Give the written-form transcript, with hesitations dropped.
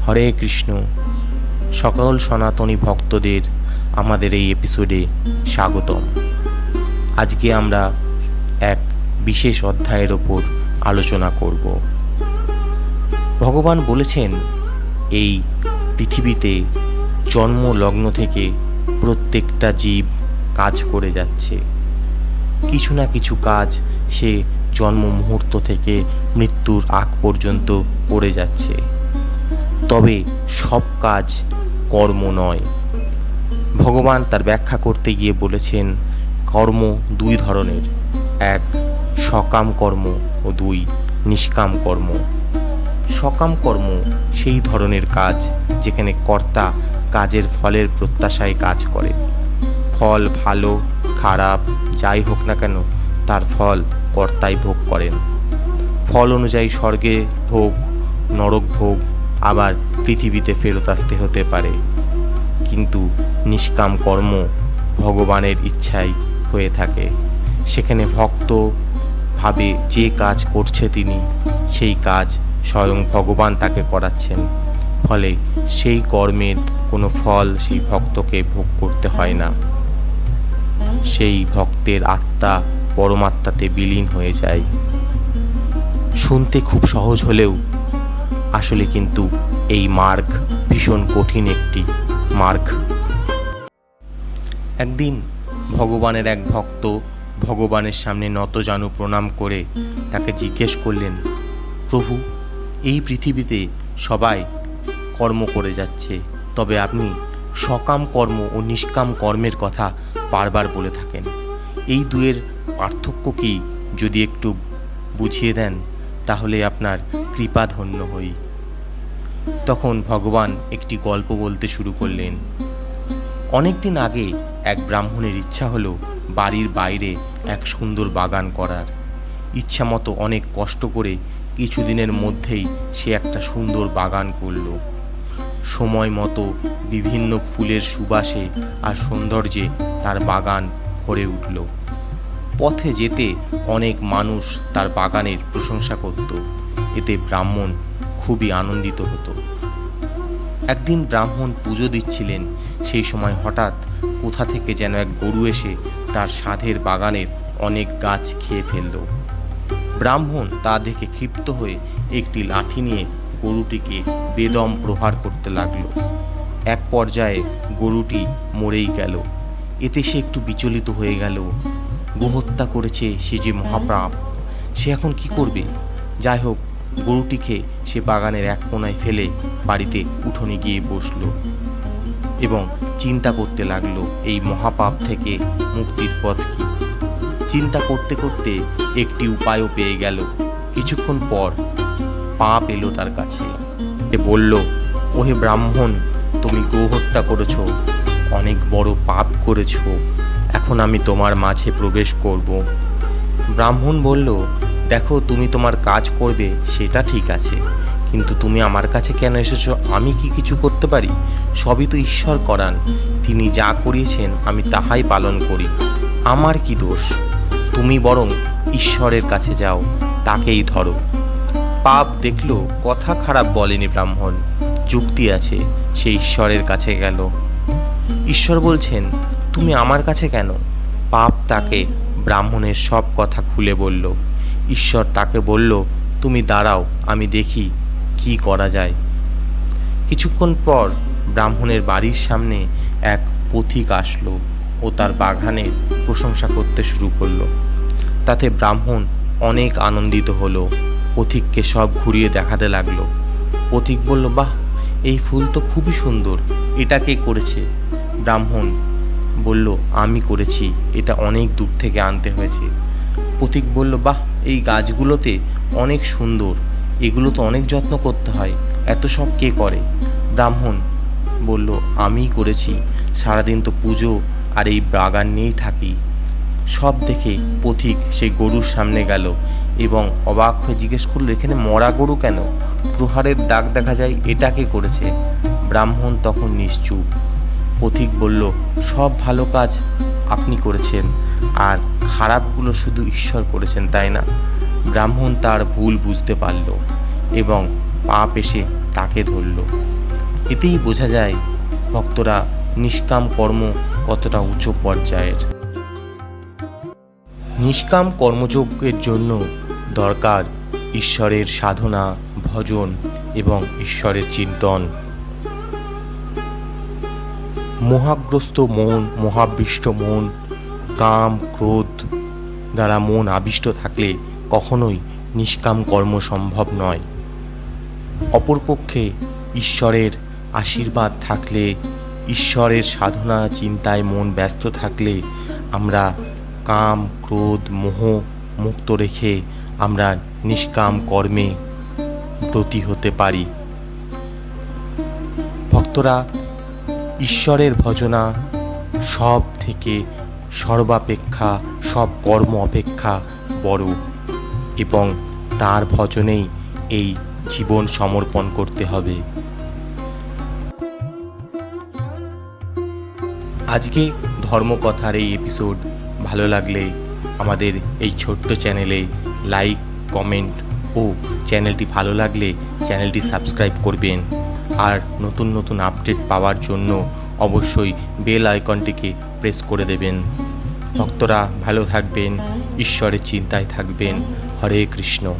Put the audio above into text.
হরে কৃষ্ণ। সকল সনাতনী ভক্তদের আমাদের এই এপিসোডে স্বাগতম। আজকে আমরা এক বিশেষ অধ্যায়ের ওপর আলোচনা করব। ভগবান বলেছেন, এই পৃথিবীতে জন্মলগ্ন থেকে প্রত্যেকটা জীব কাজ করে যাচ্ছে। কিছু না কিছু কাজ সে জন্ম মুহূর্ত থেকে মৃত্যুর আগ পর্যন্ত করে যাচ্ছে। তবে সব কাজ কর্ম নয়। ভগবান তার ব্যাখ্যা করতে গিয়ে বলেছেন, কর্ম দুই ধরনের, এক সকাম কর্ম ও দুই নিষ্কাম কর্ম। সকাম কর্ম সেই ধরনের কাজ যেখানে কর্তা কাজের ফলের প্রত্যাশায় কাজ করে। ফল ভালো খারাপ যাই হোক না কেন, তার ফল কর্তাই ভোগ করেন। ফল অনুযায়ী স্বর্গে ভোগ, নরক ভোগ, আবার পৃথিবীতে ফেরত আসতে হতে পারে। কিন্তু নিষ্কাম কর্ম ভগবানের ইচ্ছাই হয়ে থাকে। সেখানে ভক্ত ভাবে যে কাজ করছে তিনি, সেই কাজ স্বয়ং ভগবান তাকে করাচ্ছেন। ফলে সেই কর্মের কোনো ফল সেই ভক্তকে ভোগ করতে হয় না। সেই ভক্তের আত্মা পরমাত্মাতে বিলীন হয়ে যায়। শুনতে খুব সহজ হলেও আসলে কিন্তু এই মার্গ ভীষণ কঠিন একটি মার্গ। একদিন ভগবানের এক ভক্ত ভগবানের সামনে নতজানু প্রণাম করে তাকে জিজ্ঞেস করলেন, প্রভু, এই পৃথিবীতে সবাই কর্ম করে যাচ্ছে, তবে আপনি সকাম কর্ম ও নিষ্কাম কর্মের কথা বারবার বলে থাকেন। এই দুয়ের পার্থক্য কি যদি একটু বুঝিয়ে দেন, তাহলে আপনার কৃপা ধন্য হই। তখন ভগবান একটি গল্প বলতে শুরু করলেন। অনেকদিন আগে এক ব্রাহ্মণের ইচ্ছা হলো বাড়ির বাইরে এক সুন্দর বাগান করার। ইচ্ছা মতো অনেক কষ্ট করে কিছুদিনের মধ্যেই সে একটা সুন্দর বাগান করল। সময় মতো বিভিন্ন ফুলের সুবাসে আর সৌন্দর্যে তার বাগান ভরে উঠল। পথে যেতে অনেক মানুষ তার বাগানের প্রশংসা করত। এতে ব্রাহ্মণ খুবই আনন্দিত হতো। একদিন ব্রাহ্মণ পুজো দিচ্ছিলেন, সেই সময় হঠাৎ কোথা থেকে যেন এক গরু এসে তার সাধের বাগানের অনেক গাছ খেয়ে ফেলল। ব্রাহ্মণ তা দেখে ক্ষিপ্ত হয়ে একটি লাঠি নিয়ে গরুটিকে বেদম প্রহার করতে লাগলো। এক পর্যায়ে গরুটি মরেই গেল। এতে সে একটু বিচলিত হয়ে গেল। গোহত্যা করেছে সে যে মহাপাপ, সে এখন কি করবে? যাই হোক, গরুটিকে সে বাগানের এক কোণায় ফেলে বাড়িতে উঠোনে গিয়ে বসল এবং চিন্তা করতে লাগলো এই মহাপাপ থেকে মুক্তির পথ কি। চিন্তা করতে করতে একটি উপায়ও পেয়ে গেল। কিছুক্ষণ পর পাপ এলো তার কাছে। সে বলল, ওহে ব্রাহ্মণ, তুমি গোহত্যা করেছ, অনেক বড় পাপ করেছ, এখন আমি তোমার মাঝে প্রবেশ করব। ব্রাহ্মণ বলল, দেখো, তুমি তোমার কাজ করবে সেটা ঠিক আছে, কিন্তু তুমি আমার কাছে কেন এসেছো? আমি কি কিছু করতে পারি? সবই তো ঈশ্বর করান। তিনি যা করিয়েছেন আমি তাহাই পালন করি। আমার কি দোষ? তুমি বরং ঈশ্বরের কাছে যাও, তাকেই ধরো। পাপ দেখলো, কথা খারাপ বলেনি ব্রাহ্মণ, যুক্তি আছে। সে ঈশ্বরের কাছে গেল। ঈশ্বর বলছেন, তুমি আমার কাছে কেন? পাপ তাকে ব্রাহ্মণের সব কথা খুলে বলল। ঈশ্বর তাকে বলল, তুমি দাঁড়াও, আমি দেখি কি করা যায়। কিছুক্ষণ পর ব্রাহ্মণের বাড়ির সামনে এক পথিক আসলো ও তার বাগানের প্রশংসা করতে শুরু করলো। তাতে ব্রাহ্মণ অনেক আনন্দিত হলো। পথিককে সব ঘুরিয়ে দেখাতে লাগলো। পথিক বলল, বাহ, এই ফুল তো খুবই সুন্দর, এটা কে করেছে? ব্রাহ্মণ বলল, আমি করেছি, এটা অনেক দূর থেকে আনতে হয়েছে। পথিক বলল, বাহ, এই গাছগুলোতে অনেক সুন্দর, এগুলো তো অনেক যত্ন করতে হয়, এত সব কে করে? ব্রাহ্মণ বলল, আমিই করেছি, সারাদিন তো পুজো আর এই বাগান নিয়েই থাকি। সব দেখে পথিক সেই গরুর সামনে গেল এবং অবাক হয়ে জিজ্ঞেস করল, এখানে মরা গরু কেন? প্রহারের দাগ দেখা যায়, এটা কে করেছে? ব্রাহ্মণ তখন নিশ্চুপ। পথিক বলল, সব ভালো কাজ আপনি করেছেন, আর খারাপগুলো শুধু ঈশ্বর করেছেন, তাই না? ব্রাহ্মণ তার ভুল বুঝতে পারল এবং পাপ এসে তাকে ধরল। এতেই বোঝা যায় ভক্তরা নিষ্কাম কর্ম কতটা উচ্চ পর্যায়ের। নিষ্কাম কর্মযজ্ঞের জন্য দরকার ঈশ্বরের সাধনা, ভজন এবং ঈশ্বরের চিন্তন। মোহাগ্রস্ত মন, মোহাবিষ্ট মন, কাম ক্রোধ দ্বারা মন আবিষ্ট থাকলে কখনোই নিষ্কাম কর্ম সম্ভব নয়। অপরপক্ষে ঈশ্বরের আশীর্বাদ থাকলে, ঈশ্বরের সাধনা চিন্তায় মন ব্যস্ত থাকলে আমরা কাম ক্রোধ মোহ মুক্ত রেখে আমরা নিষ্কাম কর্মে ব্রতী হতে পারি। ভক্তরা, ঈশ্বরের ভজনা সব থেকে সর্বাপেক্ষা, সব কর্ম অপেক্ষা বড়, এবং তার ভজনেই এই জীবন সমর্পণ করতে হবে। আজকে ধর্মকথার এই এপিসোড ভালো লাগলে আমাদের এই ছোট্ট চ্যানেলে লাইক, কমেন্ট ও চ্যানেলটি ভালো লাগলে চ্যানেলটি সাবস্ক্রাইব করবেন। আর নতুন নতুন আপডেট পাওয়ার জন্য অবশ্যই বেল আইকনটিকে প্রেস করে দেবেন। ভক্তরা ভালো থাকবেন, ঈশ্বরের চিন্তায় থাকবেন। হরে কৃষ্ণ।